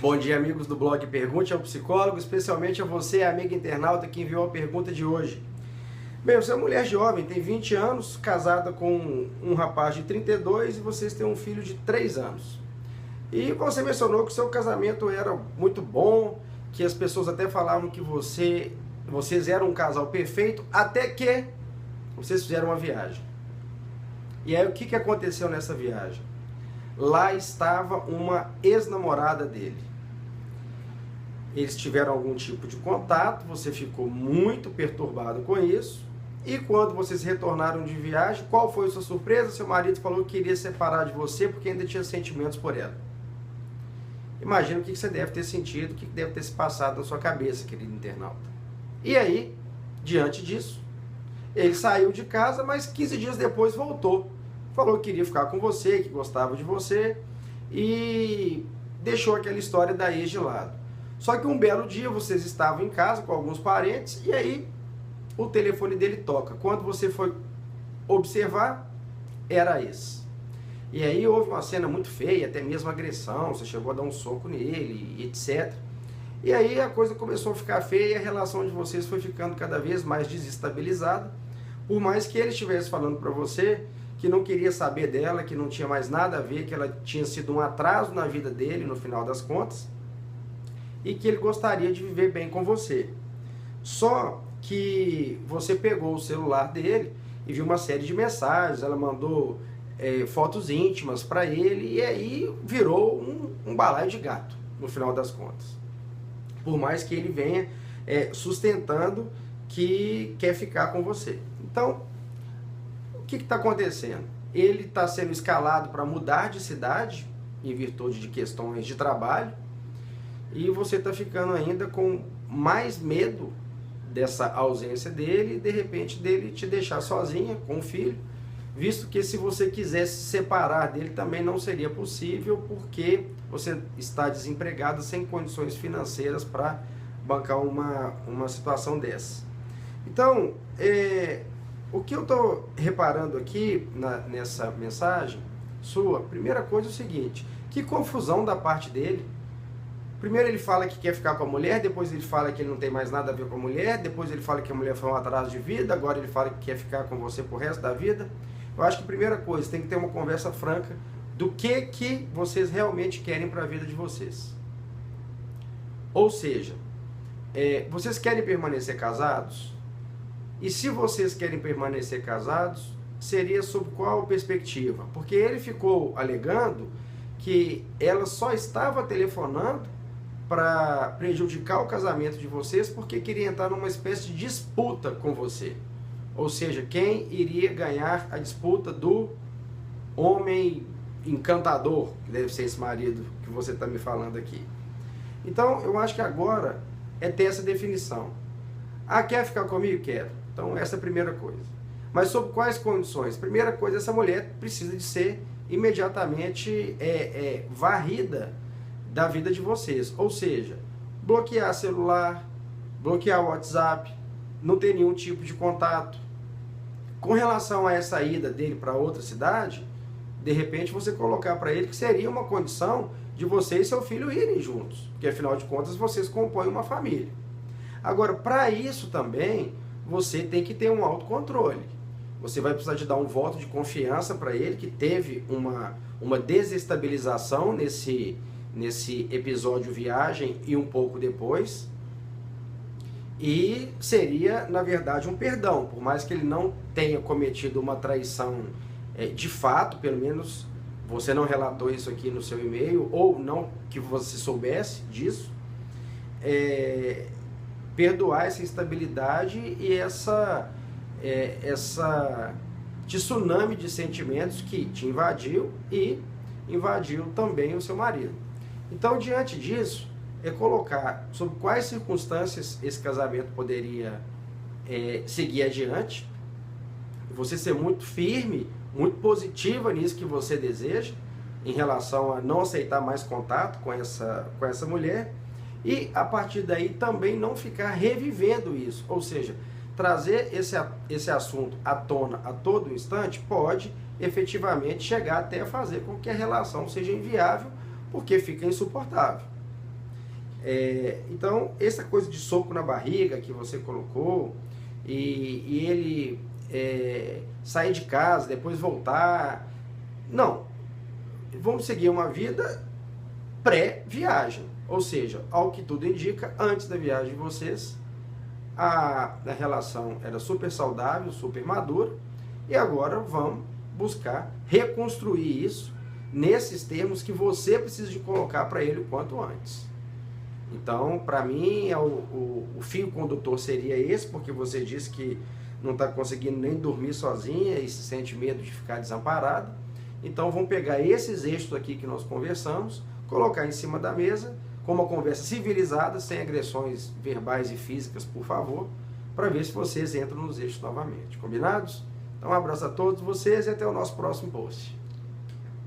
Bom dia, amigos do blog Pergunte ao Psicólogo, especialmente a você, amiga internauta, que enviou a pergunta de hoje. Bem, você é uma mulher jovem, tem 20 anos, casada com um rapaz de 32 e vocês têm um filho de 3 anos. E você mencionou que o seu casamento era muito bom, que as pessoas até falavam que vocês eram um casal perfeito, até que vocês fizeram uma viagem. E aí o que aconteceu nessa viagem? Lá estava uma ex-namorada dele. Eles tiveram algum tipo de contato, você ficou muito perturbado com isso, e quando vocês retornaram de viagem, qual foi a sua surpresa? Seu marido falou que queria separar de você porque ainda tinha sentimentos por ela. Imagina o que você deve ter sentido, o que deve ter se passado na sua cabeça, querido internauta. E aí, diante disso, ele saiu de casa, mas 15 dias depois voltou. Falou que queria ficar com você, que gostava de você, e deixou aquela história da ex de lado. Só que um belo dia vocês estavam em casa com alguns parentes e aí o telefone dele toca. Quando você foi observar, era esse. E aí houve uma cena muito feia, até mesmo agressão, você chegou a dar um soco nele, etc. E aí a coisa começou a ficar feia e a relação de vocês foi ficando cada vez mais desestabilizada. Por mais que ele estivesse falando para você que não queria saber dela, que não tinha mais nada a ver, que ela tinha sido um atraso na vida dele no final das contas, e que ele gostaria de viver bem com você. Só que você pegou o celular dele e viu uma série de mensagens, ela mandou fotos íntimas para ele, e aí virou um balaio de gato, no final das contas. Por mais que ele venha sustentando que quer ficar com você. Então, o que está acontecendo? Ele está sendo escalado para mudar de cidade, em virtude de questões de trabalho, e você está ficando ainda com mais medo dessa ausência dele e de repente dele te deixar sozinha com o filho, visto que se você quisesse se separar dele também não seria possível, porque você está desempregado sem condições financeiras para bancar uma situação dessa. Então, o que eu estou reparando aqui nessa mensagem sua, primeira coisa é o seguinte: que confusão da parte dele. Primeiro ele fala que quer ficar com a mulher, depois ele fala que ele não tem mais nada a ver com a mulher, depois ele fala que a mulher foi um atraso de vida, agora ele fala que quer ficar com você pro resto da vida. Eu acho que a primeira coisa, tem que ter uma conversa franca do que vocês realmente querem para a vida de vocês. Ou seja, vocês querem permanecer casados? E se vocês querem permanecer casados, seria sob qual perspectiva? Porque ele ficou alegando que ela só estava telefonando para prejudicar o casamento de vocês porque queria entrar numa espécie de disputa com você. Ou seja, quem iria ganhar a disputa do homem encantador, que deve ser esse marido que você está me falando aqui. Então, eu acho que agora é ter essa definição. Ah, quer ficar comigo? Quero. Então, essa é a primeira coisa. Mas sob quais condições? Primeira coisa, essa mulher precisa de ser imediatamente varrida da vida de vocês, ou seja, bloquear celular, bloquear o WhatsApp, não ter nenhum tipo de contato. Com relação a essa ida dele para outra cidade, de repente você colocar para ele que seria uma condição de você e seu filho irem juntos, porque afinal de contas vocês compõem uma família. Agora, para isso também, você tem que ter um autocontrole. Você vai precisar de dar um voto de confiança para ele, que teve uma desestabilização nesse episódio viagem e um pouco depois. E seria, na verdade, um perdão. Por mais que ele não tenha cometido uma traição de fato, pelo menos você não relatou isso aqui no seu e-mail, ou não que você soubesse disso, perdoar essa instabilidade e essa tsunami de sentimentos que te invadiu e invadiu também o seu marido. Então, diante disso, é colocar sob quais circunstâncias esse casamento poderia seguir adiante, você ser muito firme, muito positiva nisso que você deseja, em relação a não aceitar mais contato com essa mulher, e a partir daí também não ficar revivendo isso, ou seja, trazer esse assunto à tona a todo instante pode efetivamente chegar até a fazer com que a relação seja inviável, porque fica insuportável. Então, essa coisa de soco na barriga que você colocou, e ele sair de casa, depois voltar, não. Vamos seguir uma vida pré-viagem, ou seja, ao que tudo indica, antes da viagem de vocês, a relação era super saudável, super madura, e agora vamos buscar reconstruir isso nesses termos que você precisa de colocar para ele o quanto antes. Então, para mim, o fio condutor seria esse, porque você disse que não está conseguindo nem dormir sozinha e se sente medo de ficar desamparada. Então, vamos pegar esses eixos aqui que nós conversamos, colocar em cima da mesa, com uma conversa civilizada, sem agressões verbais e físicas, por favor, para ver se vocês entram nos eixos novamente. Combinados? Então, um abraço a todos vocês e até o nosso próximo post.